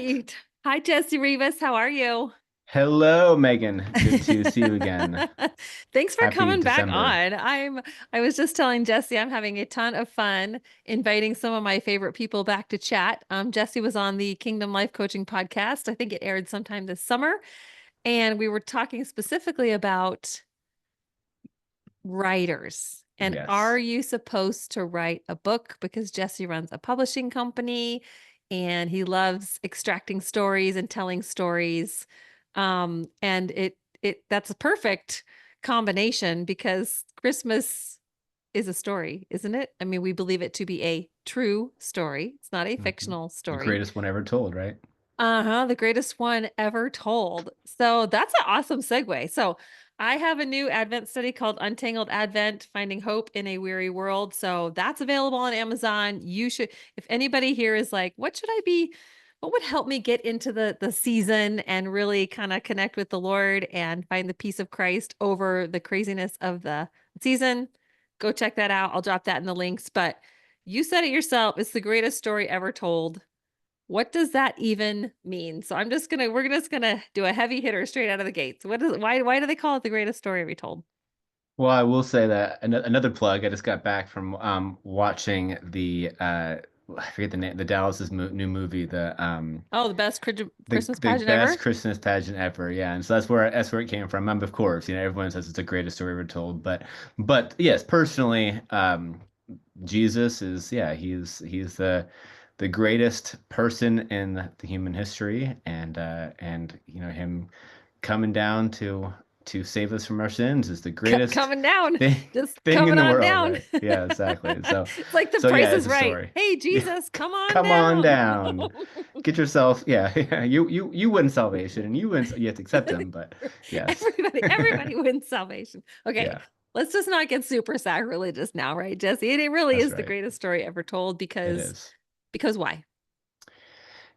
Hi. Hi, Jesse Rivas. How are you? Hello, Megan. Good to see you again. Thanks for Happy coming back December. on. I was just telling Jesse I'm having a ton of fun inviting some of my favorite people back to chat. Jesse was on the Kingdom Life Coaching podcast. I think it aired sometime this summer, and we were talking specifically about writers. And are Yes. you supposed to write a book? Because Jesse runs a publishing company and he loves extracting stories and telling stories. And it that's a perfect combination because Christmas is a story, isn't it? I mean, we believe it to be a true story. It's not a Mhm. fictional The story. greatest one ever told, right? Uh-huh, the greatest one ever told. So that's an awesome segue. So I have a new Advent study called Untangled Advent, Finding Hope in a Weary World. So that's available on Amazon. You should, if anybody here is like, what would help me get into the season and really kind of connect with the Lord and find the peace of Christ over the craziness of the season, go check that out. I'll drop that in the links. But you said it yourself, it's the greatest story ever told. What does that even mean? So we're just gonna do a heavy hitter straight out of the gates. Why do they call it the greatest story ever told? Well, I will say that another plug. I just got back from watching I forget the name, the Dallas's mo new movie, Oh, the best Christmas the pageant best ever? Christmas pageant ever. Yeah, and so that's where it came from. Of course, everyone says it's the greatest story ever told, but yes, personally, Jesus is, yeah, he's the greatest person in the human history, and him coming down to save us from our sins is the greatest Coming down, thing just thing in coming the on world, down. right? Yeah, exactly. So It's like the so price yeah, is it's a right. story. Hey, Yeah, Jesus, come on come on down. down. Get yourself, yeah, yeah. You win salvation, and you have to accept him, but yes. Everybody wins salvation. Okay, Yeah, let's just not get super sacrilegious now, right, Jesse? And it really that's is the right. greatest story ever told It is. because why?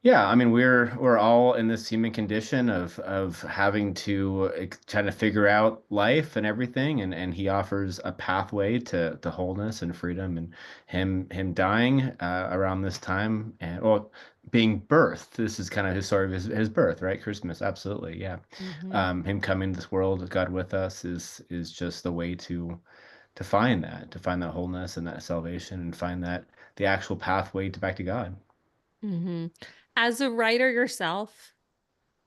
Yeah, I mean we're all in this human condition of having to try to figure out life and everything, and he offers a pathway to wholeness and freedom, and him dying around this time, and well, being birthed. This is kind of his story of his birth, right? Christmas, absolutely, yeah. Hmm. Him coming to this world with God with us is just the way to find that wholeness and that salvation, and find that the actual pathway to back to God. Hmm. As a writer yourself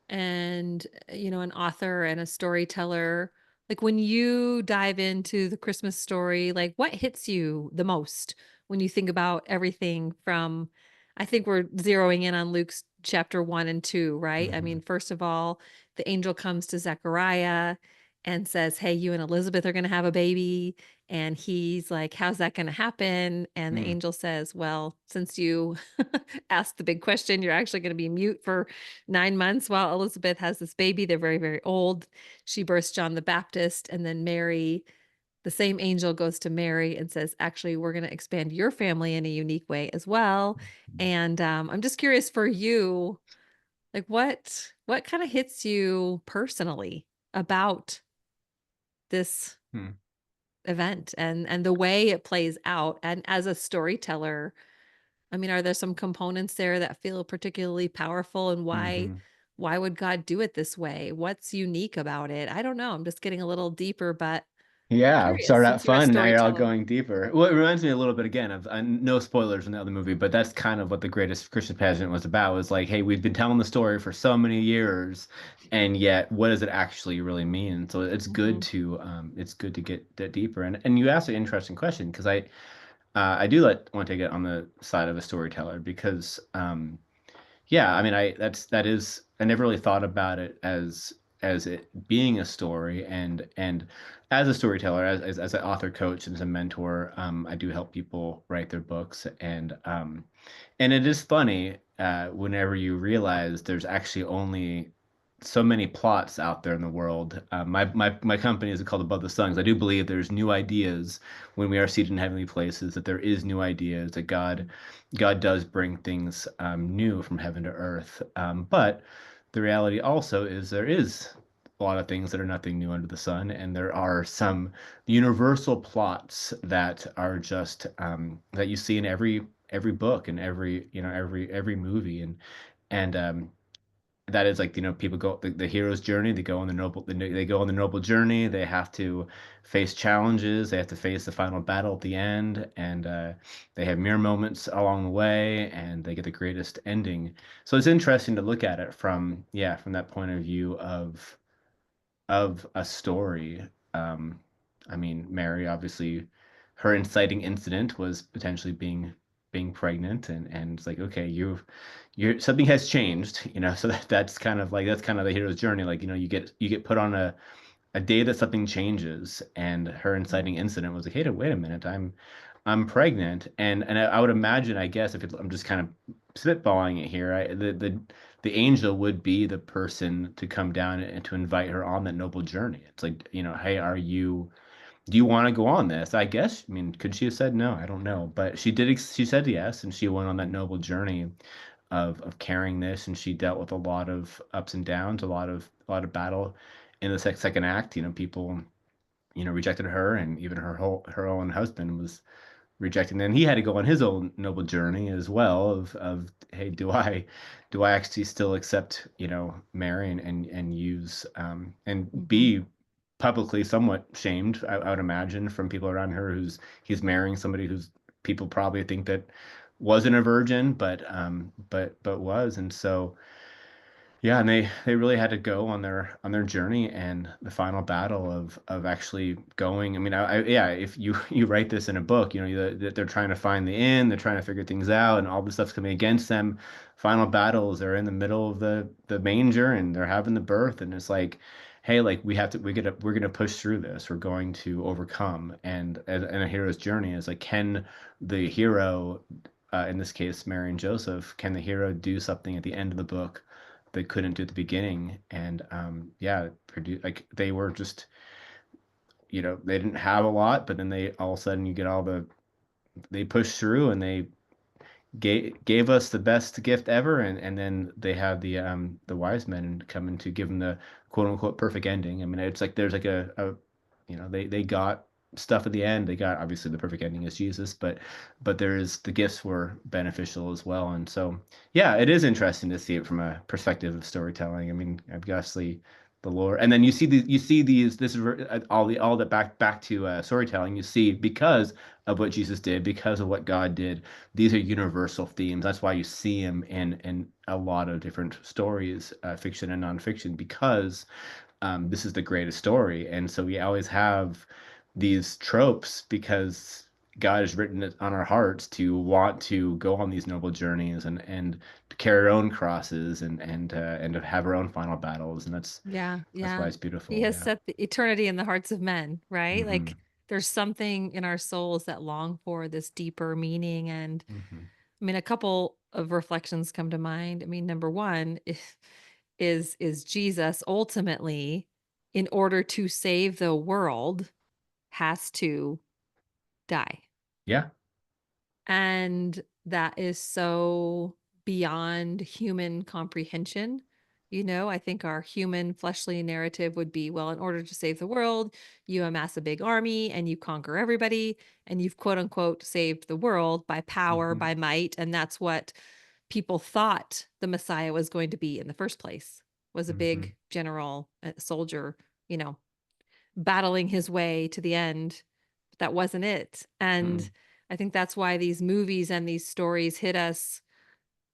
and an author and a storyteller, like when you dive into the Christmas story, like what hits you the most when you think about everything from, I think we're zeroing in on Luke's chapter 1 and 2, right? I mean, Mhm. first of all, the angel comes to Zechariah and says, "Hey, you and Elizabeth are going to have a baby." And he's like, "How's that going to happen?" And the Mm. angel says, "Well, since you asked the big question, you're actually going to be mute for 9 months while Elizabeth has this baby. They're very, very old. She births John the Baptist, and then Mary, the same angel goes to Mary and says, actually, we're going to expand your family in a unique way as well. And I'm just curious for you, like what kind of hits you personally about this Mm. event and the way it plays out? And as a storyteller, I mean, are there some components there that feel particularly powerful and Hmm. why would God do it this way? What's unique about it? I don't know. I'm just getting a little deeper, but Yeah, we curious started out since you're a fun. Now you're all storyteller. going deeper. Well, it reminds me a little bit again of no spoilers in the other movie, but that's kind of what the greatest Christian pageant was about. Was like, hey, we've been telling the story for so many years, and yet, what does it actually really mean? So Hmm. it's good to get that deeper. And you asked an interesting question because I do want to get on the side of a storyteller because yeah, I mean, that is, I never really thought about it as it being a story, and as a storyteller, as an author coach and as a mentor, I do help people write their books, and it is funny whenever you realize there's actually only so many plots out there in the world. My company is called Above the Sun, 'cause I do believe there's new ideas when we are seated in heavenly places, that there is new ideas, that God does bring things new from heaven to earth. But the reality also is there is a lot of things that are nothing new under the sun, and there are some universal plots that are just that you see in every book and every movie, and that is like, people go the hero's journey. They go on the they go on the noble journey. They have to face challenges. They have to face the final battle at the end, and they have mirror moments along the way, and they get the greatest ending. So it's interesting to look at it from, yeah, from that point of view of a story. Um, I mean, Mary, obviously, her inciting incident was potentially being pregnant, and it's like, okay, you're something has changed, so that's kind of the hero's journey. Like, you get put on a day that something changes, and her inciting incident was like, hey, wait a minute, I'm pregnant, and I would imagine, I guess, I'm just kind of spitballing it here, the angel would be the person to come down and to invite her on that noble journey. It's like, hey, do you want to go on this? I guess, I mean, could she have said no? I don't know, but she said yes, and she went on that noble journey of carrying this, and she dealt with a lot of ups and downs, a lot of battle in the second act. People, rejected her, and even her own husband was rejecting. Then he had to go on his own noble journey as well of hey, do I actually still accept, Mary, and use and Mhm. be publicly somewhat shamed, I would imagine, from people around her, who's he's marrying somebody who's people probably think that wasn't a virgin, but was. And so, yeah, and they really had to go on their journey, and the final battle of actually going. I mean, yeah, if you you write this in a book, that they're trying to find the end, they're trying to figure things out, and all this stuff's coming against them. Final battles, they're in the middle of the manger, and they're having the birth, and it's like, hey, like, we're gonna push through this. We're going to overcome. And a hero's journey is like, can the hero, in this case, Mary and Joseph, can the hero do something at the end of the book they couldn't do at the beginning? And yeah, like, they were just, they didn't have a lot, but then they all of a sudden, you get they pushed through, and they gave us the best gift ever, and then they have the wise men coming to give them the quote unquote perfect ending. I mean, it's like there's like they got stuff at the end. They got, obviously, the perfect ending is Jesus, but the gifts were beneficial as well. And so, yeah, it is interesting to see it from a perspective of storytelling. I mean, obviously, the lore, and then you see these, this is all that back to storytelling. You see, because of what Jesus did, because of what God did, these are universal themes. That's why you see them in a lot of different stories, fiction and nonfiction, because this is the greatest story. And so we always have these tropes, because God has written it on our hearts to want to go on these noble journeys, and to carry our own crosses, and to have our own final battles. And Yeah, that's why yeah. it's He beautiful. has Yeah. set the eternity in the hearts of men, right? Hmm. Like there's something in our souls that long for this deeper meaning. And Hmm. I mean, a couple of reflections come to mind. I mean, number one is Jesus ultimately, in order to save the world, has to die. Yeah. And that is so beyond human comprehension. I think our human fleshly narrative would be, well, in order to save the world, you amass a big army and you conquer everybody, and you've quote unquote saved the world by power, Hmm. by might. And that's what people thought the Messiah was going to be in the first place, was a Hmm. big general, soldier, you know, battling his way to the end. But that wasn't it. And Hmm. I think that's why these movies and these stories hit us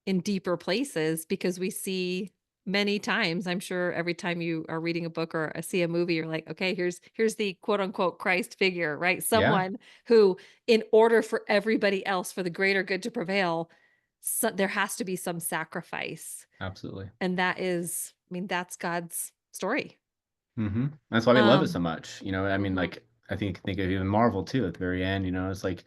in deeper places, because we see many times, I'm sure every time you are reading a book or see a movie, you're like, okay, here's the quote unquote Christ figure, right? Yeah. Someone who, in order for everybody else, for the greater good to prevail, there has to be some sacrifice. Absolutely. And that is, I mean, that's God's story. That's why we love it so Um, much. I mean, mhm. like, I think of even Marvel too at the very end. It's like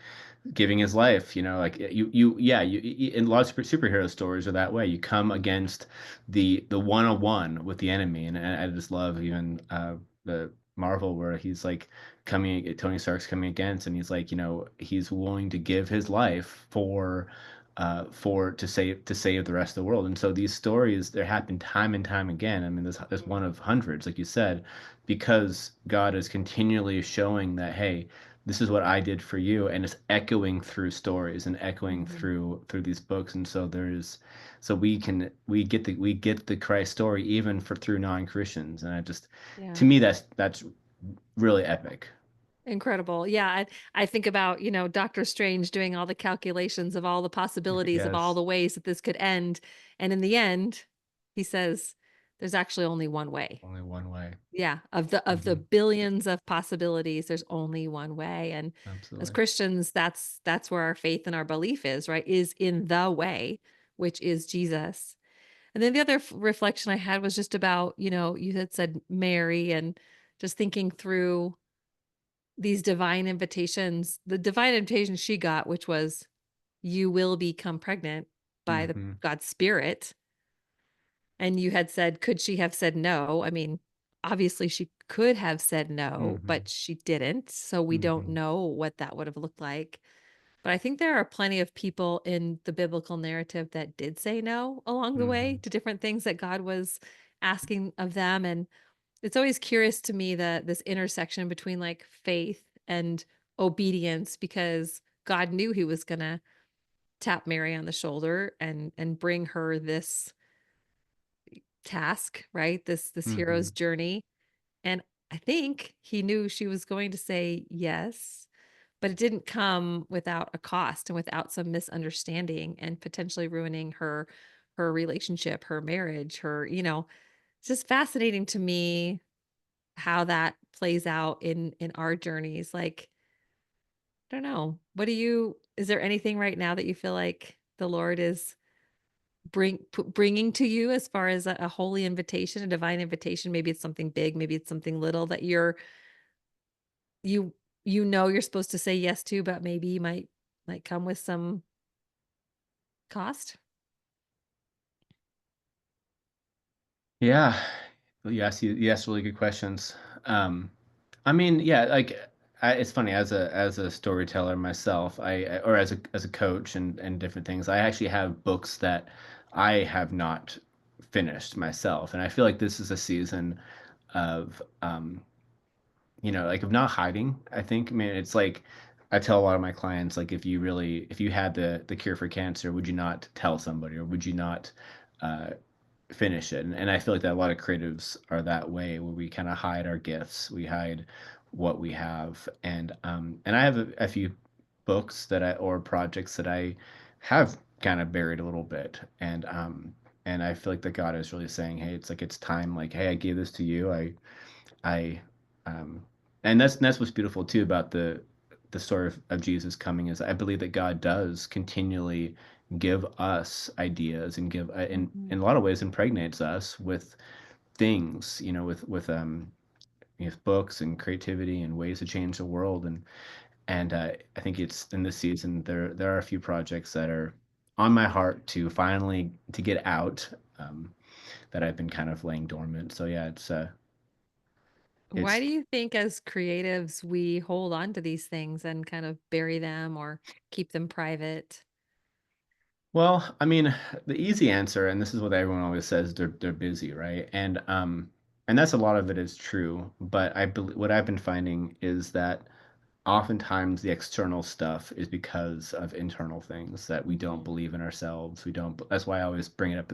giving his life. Like, yeah, in a lot of superhero stories are that way. You come against the one-on-one with the enemy, and I just love even the Marvel, where he's like Tony Stark's coming against, and he's like, he's willing to give his life for to save the rest of the world. And so these stories, they happen time and time again. I mean, this one of hundreds, like you said, because God is continually showing that, hey, this is what I did for you, and it's echoing through stories and echoing Mhm. through these books. And so there's so we get the Christ story even for through non-Christians. And I just to Yeah. me that's really epic. Incredible. Yeah, I think about, Doctor Strange doing all the calculations of all the possibilities of all Yes. the ways that this could end, and in the end, he says, "There's actually only one way." Only one way. Yeah, of the Hmm. billions of possibilities, there's only one way, and as Absolutely. Christians, that's where our faith and our belief is, right? Is in the way, which is Jesus. And then the other reflection I had was just about, you had said Mary and just thinking through these divine invitations, the divine invitation she got, which was, "You will become pregnant by the Hmm. God's Spirit." And you had said, could she have said no? I mean, obviously she could have said no, Hmm. but she didn't. So we don't Hmm. know what that would have looked like. But I think there are plenty of people in the biblical narrative that did say no along the way Hmm. to different things that God was asking of them. And it's always curious to me that this intersection between like faith and obedience, because God knew he was going to tap Mary on the shoulder and bring her this task, right? This hero's Hmm. journey. And I think he knew she was going to say yes, but it didn't come without a cost and without some misunderstanding and potentially ruining her relationship, her marriage, it's just fascinating to me how that plays out in our journeys. Like, I don't know. Is there anything right now that you feel like the Lord is bringing to you as far as a holy invitation, a divine invitation? Maybe it's something big, maybe it's something little that you you're supposed to say yes to, but maybe you might come with some cost? Yeah. Well, you asked really good questions. Um, I mean, yeah, like it's funny as a storyteller myself, or as a coach and different things. I actually have books that I have not finished myself, and I feel like this is a season of like of not hiding. I think, I mean, it's like I tell a lot of my clients, like if you had the cure for cancer, would you not tell somebody, or would you not uh, finish it? And I feel like that a lot of creatives are that way, where we kind of hide our gifts, we hide what we have, and I have a few books that I or projects that I have kind of buried a little bit, and I feel like that God is really saying, hey, it's like it's time, like, hey, I gave this to you, I um and that's what's beautiful too about the story of Jesus coming, is I believe that God does continually give us ideas and give Mhm. in a lot of ways impregnates us with things, with books and creativity and ways to change the world. And I think it's in this season there are a few projects that are on my heart to finally to get out, that I've been kind of laying dormant. So yeah, Why it's do you think as creatives we hold on to these things and kind of bury them or keep them private? Well, I mean, the easy answer, and this is what everyone always says, they're busy, right? And that's a lot of it is true. But I believe what I've been finding is that oftentimes the external stuff is because of internal things that we don't Mhm. believe in ourselves. We don't. That's why I always bring it up.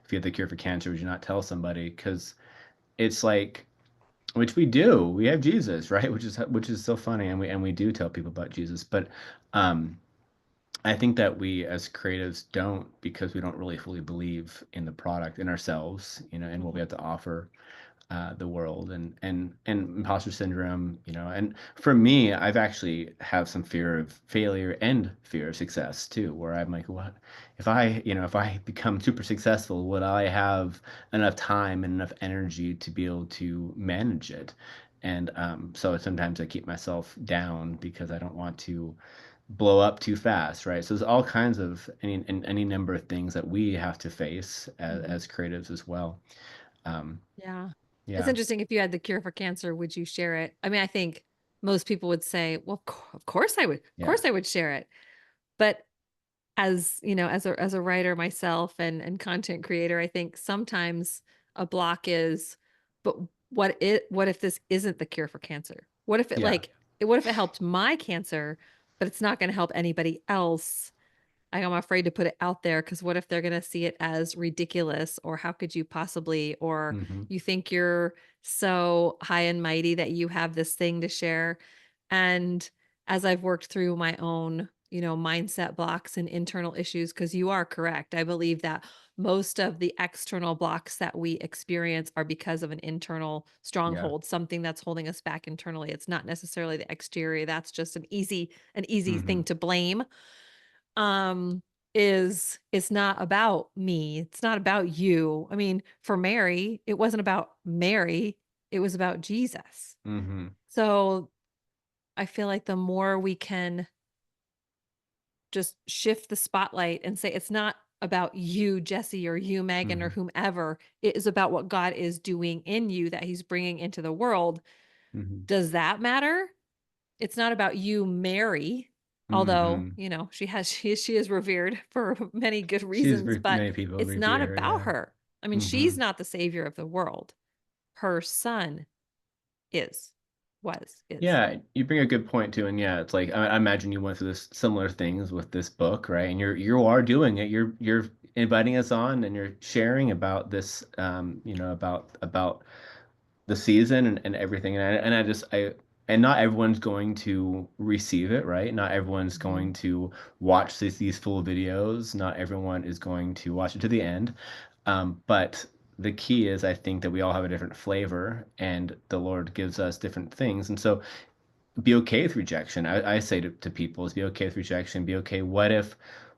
If you have the cure for cancer, would you not tell somebody? Because it's like, which we do. We have Jesus, right? Which is so funny, and we do tell people about Jesus. But um, I think that we as creatives don't, because we don't really fully believe in the product, in ourselves, and what we Mhm. have to offer the world, and imposter syndrome, and for me, I've actually have some fear of failure and fear of success too, where I'm like, what if I become super successful, would I have enough time and enough energy to be able to manage it? And so sometimes I keep myself down because I don't want to blow up too fast, right? So there's all kinds of any number of things that we have to face Mhm. as creatives as well. Um, Yeah. It's yeah. interesting, if you had the cure for cancer, would you share it? I mean, I think most people would say, "Well, of course I would. Of Yeah. course I would share it." But as a writer myself and content creator, I think sometimes a block is, but what if this isn't the cure for cancer? What if it Yeah. what if it helped my cancer, but it's not going to help anybody else? I'm afraid to put it out there because what if they're going to see it as ridiculous or how could you possibly, or Hmm. you think you're so high and mighty that you have this thing to share. And as I've worked through my own, mindset blocks and internal issues, because you are correct. I believe that most of the external blocks that we experience are because of an internal Yeah. stronghold, something that's holding us back internally. It's not necessarily the exterior. That's just an easy thing Hmm. to blame. um is it's not about me, it's not about you. I mean, for Mary, it wasn't about Mary, it was about Jesus. Hmm. So I feel like the more we can just shift the spotlight and say it's not about you, Jesse, or you, Megan, or Hmm. whomever, it is about what God is doing in you that he's bringing into the world. Hmm. Does that matter? It's not about you, Mary, although, Hmm. she is revered for many good reasons, but Many people it's not revere her. about Yeah. her. I mean, Hmm. she's not the savior of the world. Her son is, is. Yeah, you bring a good point too, and yeah, it's like I imagine you went through this similar things with this book, right? And you are doing it. You're inviting us on, and you're sharing about this, about the season and everything. And not everyone's going to receive it, right? Not everyone's Mhm. going to watch these full videos. Not everyone is going to watch it to the end. But the key is, I think that we all have a different flavor, and the Lord gives us different things. And so be okay with rejection. I say to people is be okay with rejection. Be okay. What if,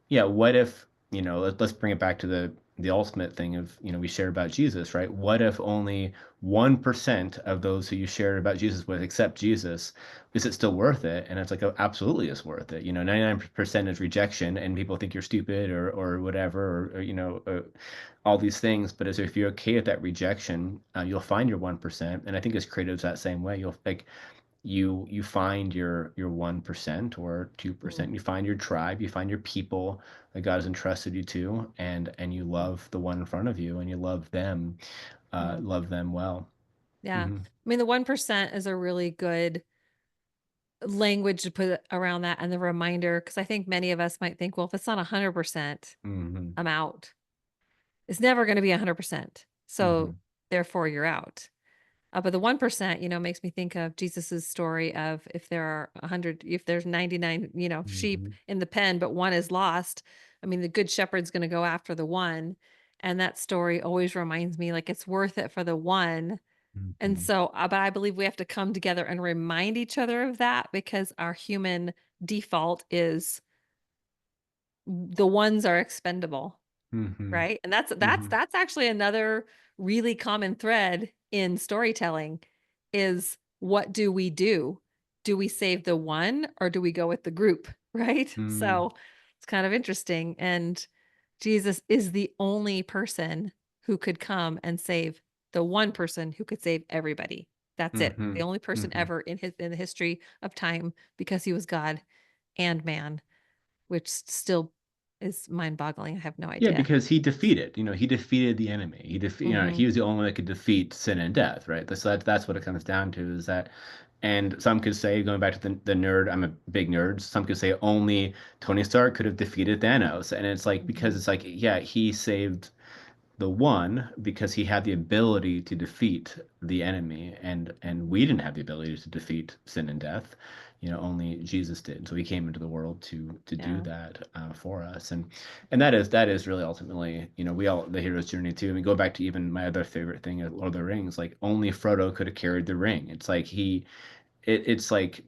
yeah, what if, let's bring it back to the ultimate thing of, we shared about Jesus, right? What if only 1% of those who you shared about Jesus with accept Jesus? Is it still worth it? And it's like, oh, absolutely it's worth it. 99% is rejection and people think you're stupid or whatever, all these things. But as if you're okay with that rejection, you'll find your 1%. And I think as creatives that same way, you'll like, you find your 1% or 2%, Mm, you find your tribe, you find your people that God has entrusted you to, and you mm, love the one in front of you, and you mm. love them well. Yeah. Hmm. I mean, the 1% is a really good language to put around that and the reminder, because I think many of us might think, well, if it's not 100%, Hmm. I'm out. It's never going to be 100%. So Hmm. therefore you're out. But the 1%, makes me think of Jesus's story of if there are 100, if there's 99, sheep Hmm. in the pen, but one is lost. I mean, the good shepherd's going to go after the one. And that story always reminds me like it's worth it for the one. And Hmm. so, but I believe we have to come together and remind each other of that because our human default is the ones are expendable. Hmm. Right? And that's that's Hmm. that's actually another really common thread in storytelling is what do we do? Do we save the one or do we go with the group, right? Hmm. So it's kind of interesting and Jesus is the only person who could come and save the one person who could save everybody. That's it. Hmm. The only person Hmm. ever in the history of time because he was God and man, which still is mind-boggling. I have no Yeah, idea. because he defeated the enemy. Mhm. He was the only one that could defeat sin and death, right? That's what it comes down to is that, and some could say, going back to the nerd, I'm a big nerd. Some could say only Tony Stark could have defeated Thanos, and it's like because Mhm. it's like, yeah, he saved the one because he had the ability to defeat the enemy, and we didn't have the ability to defeat sin and death. Only Jesus did. So he came into the world to do Yeah. that for us, and that is really ultimately, we all the hero's journey too. I mean, go back to even my other favorite thing at Lord of the Rings, like only Frodo could have carried the ring. It's like it's like,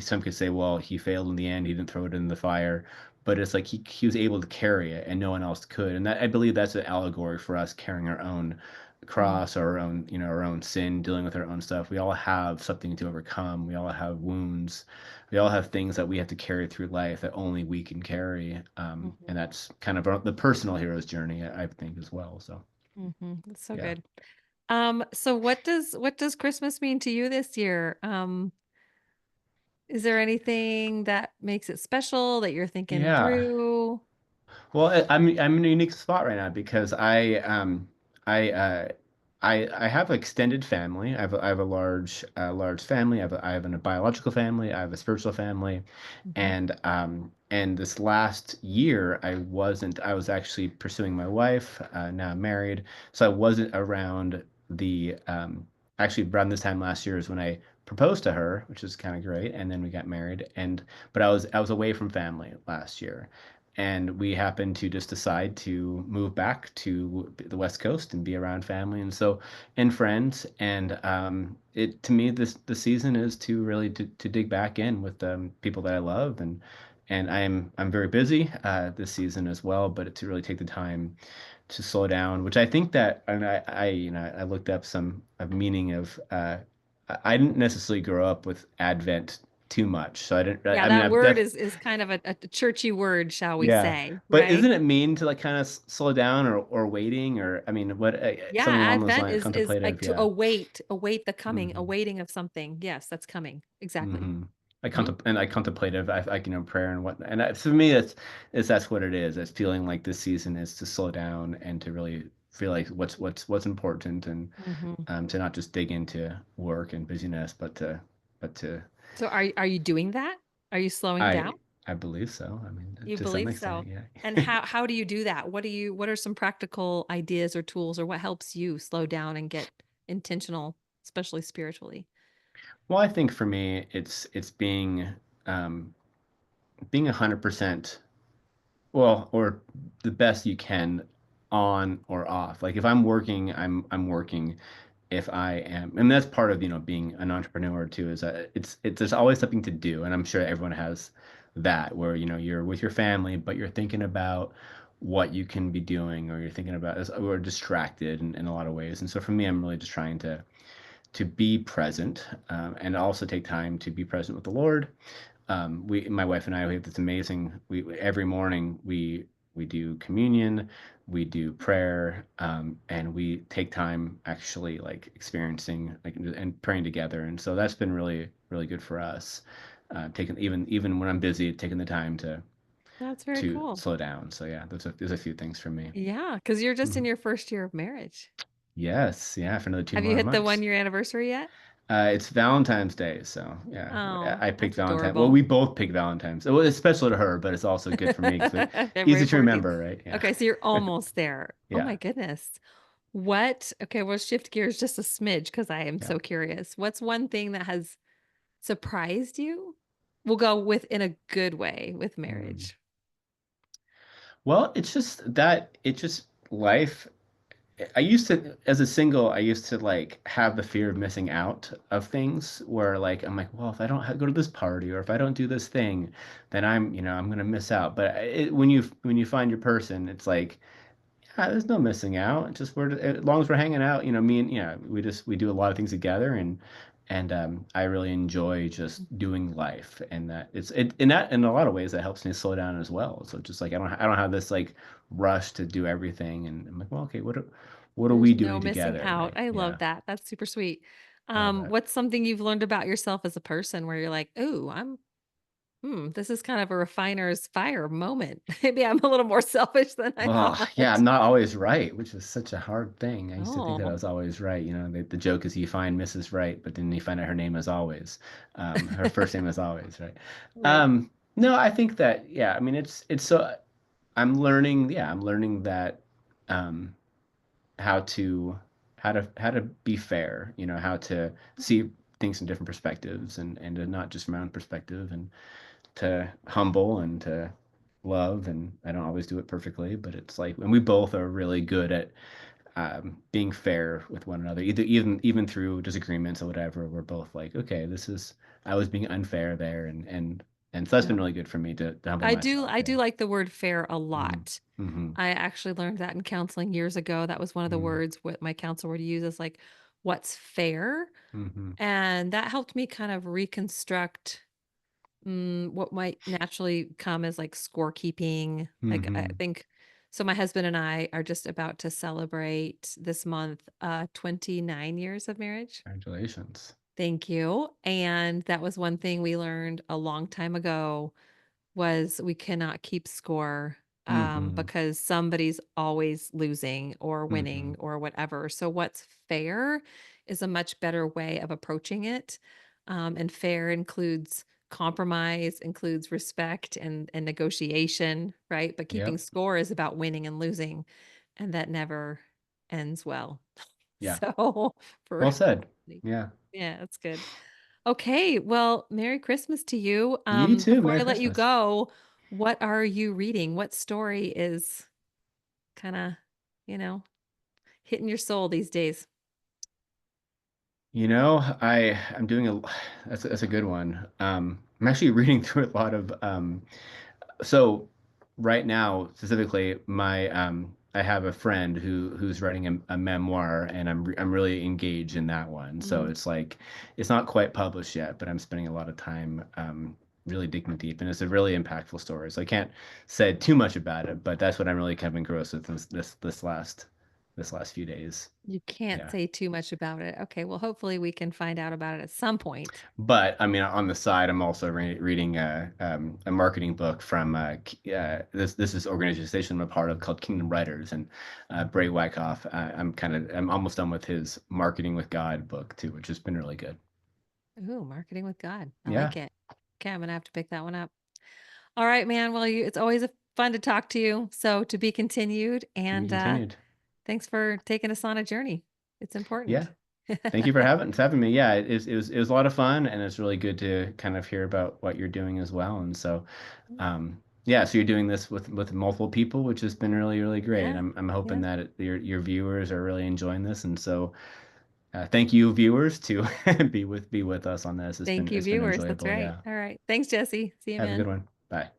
some could say, well, he failed in the end, he didn't throw it in the fire, but it's like he was able to carry it and no one else could. And that, I believe that's an allegory for us carrying our own Mm, cross, our own, our own sin, dealing with our own stuff. We all have something to overcome. We all have wounds. We all have things that we have to carry through life that only we can carry. And mhm, that's kind of the personal hero's journey, I think, as well. So mhm. That's so yeah. good. So what does Christmas mean to you this year? Is there anything that makes it special that you're thinking Yeah. through? Well, I'm in a unique spot right now because I I have extended family. I have a large family. I have a biological family. I have a spiritual family, Mhm. and this last year I was actually pursuing my wife. Now I'm married, so I wasn't around the actually around this time last year is when I proposed to her, which is kind of great, and then we got married. And but I was away from family last year, and we happened to just decide to move back to the West Coast and be around family and friends. And it to me this the season is to really to dig back in with people that I love, and I'm very busy this season as well, but to really take the time to slow down, which I think that, and I you know I looked up some of meaning of I didn't necessarily grow up with Advent too much, so I didn't. Yeah, I mean, that I've word def is kind of a churchy word, shall we yeah, say, but right? isn't it mean to like kind of slow down or waiting or I mean, what Yeah, something along those Advent lines, is like contemplative? to Yeah. await the coming, Hmm. awaiting of something. Yes, that's coming. Exactly. Hmm. Mhm. I contemplative, prayer and whatnot. And for me, it's that's what it is. It's feeling like this season is to slow down and to really feel like what's important and Mhm. to not just dig into work and busyness, but to So are you doing that? Are you slowing I down? I believe so. I mean, You to some believe so. extent, yeah. And how do you do that? What are some practical ideas or tools or what helps you slow down and get intentional, especially spiritually? Well, I think for me, it's um, being 100%, well, or the best you can on or off. Like if I'm working, I'm working. If I am, and that's part of, being an entrepreneur too, is that it's there's always something to do, and I'm sure everyone has that where, you're with your family, but you're thinking about what you can be doing, or you're thinking about, or distracted in a lot of ways. And so for me, I'm really just trying to be present, and also take time to be present with the Lord. My wife and I, we have this amazing. Every morning we do communion, we do prayer, and we take time actually like experiencing like and praying together. And so that's been really really good for us. Taking even when I'm busy, taking the time That's very to cool. slow down. So yeah, there's a few things for me. Yeah, because 'cause you're just in Mhm. your first year of marriage. Yes, yeah, for another two Have you more hit the months. one-year anniversary yet? It's Valentine's Day, so yeah, Oh, I picked that's Valentine. Well, adorable. we both picked Valentine's. Well, it's special to her, but it's also good for me because February easy to 14th. remember, right? Yeah, Okay, so you're almost there. Oh yeah, my goodness. What okay, we'll shift gears just a smidge because I am yeah. so curious. What's one thing that has surprised you? We'll go with in a good way with Mm. marriage. Well, it's just life. I used to, as a single, I used to like have the fear of missing out of things where like I'm like, well, if I don't go to this party or if I don't do this thing, then I'm gonna miss out. But when you find your person, it's like, yeah, there's no missing out. It's just as long as we're hanging out, me and we do a lot of things together, and I really enjoy just doing life, and that in that in a lot of ways that helps me slow down as well. So just like I don't have this like rush to do everything, and I'm like, well, okay, what are we There's no doing missing together, out. right? I love Yeah, that. That's super sweet. I love that. What's something you've learned about yourself as a person where you're like, "Ooh, this is kind of a refiner's fire moment. Maybe I'm a little more selfish than I Oh, yeah, thought." I'm not always right, which is such a hard thing. I used to think that I Oh, was always right. The joke is you find Mrs. Right, but then you find out her name is always, her first name is always right. right. No, I think that, yeah, I mean, it's so I'm learning that, um, how to, how to be fair, how to see things in different perspectives and to not just from my own perspective and to humble and to love, and I don't always do it perfectly, but it's like, and we both are really good at being fair with one another, even through disagreements or whatever. We're both like, okay, this is I was being unfair there, and so that's Yeah. been really good for me to humble myself. I Yeah. do like the word fair a Hmm. lot. Hmm. I actually learned that in counseling years ago. That was one of the Hmm. words what my counselor would use is like, "What's fair?" Hmm. And that helped me kind of reconstruct what might naturally come as like scorekeeping. Like I Hmm. think so my husband and I are just about to celebrate this month 29 years of marriage. Congratulations. Thank you. And that was one thing we learned a long time ago was we cannot keep score. Mhm. because somebody's always losing or winning Mhm. or whatever. So, what's fair is a much better way of approaching it. And fair includes compromise, includes respect and negotiation, right? But keeping Yep. score is about winning and losing, and that never ends well. Yeah. So, for Well said. Yeah. yeah, that's good. Okay, well, Merry Christmas to you. You too. Before Merry I let you Christmas. go, what are you reading? What story is kinda, you know, hitting your soul these days? I'm doing a that's a good one. I'm actually reading through a lot of so right now specifically I have a friend who's writing a memoir, and I'm really engaged in that one. So Mm, it's like it's not quite published yet, but I'm spending a lot of time really digging deep, and it's a really impactful story. So I can't say too much about it, but that's what I'm really kind of engrossed with this last few days. you can't Yeah. say too much about it. Okay, well, hopefully we can find out about it at some point. But I mean, on the side, I'm also reading a marketing book from this is organization I'm a part of called Kingdom Writers, and Bray Wyckoff. I'm almost done with his Marketing with God book too, which has been really good. Ooh, marketing with God. I Yeah, like it. Okay, I'm gonna have to pick that one up. All right, man. Well, it's always fun to talk to you. So to be continued, to be and continued. thanks for taking us on a journey. It's Yeah, important. thank you for having me. Yeah, it was a lot of fun, and it's really good to kind of hear about what you're doing as well. And so, yeah, so you're doing this with multiple people, which has been really really great. Yeah. I'm hoping Yeah. that your viewers are really enjoying this, and so. Thank you, viewers, to be with us on this. It's been Thank you, it's been viewers. That's enjoyable. right. Yeah. All right. Thanks, Jesse. See you, Have a good man. one. Bye.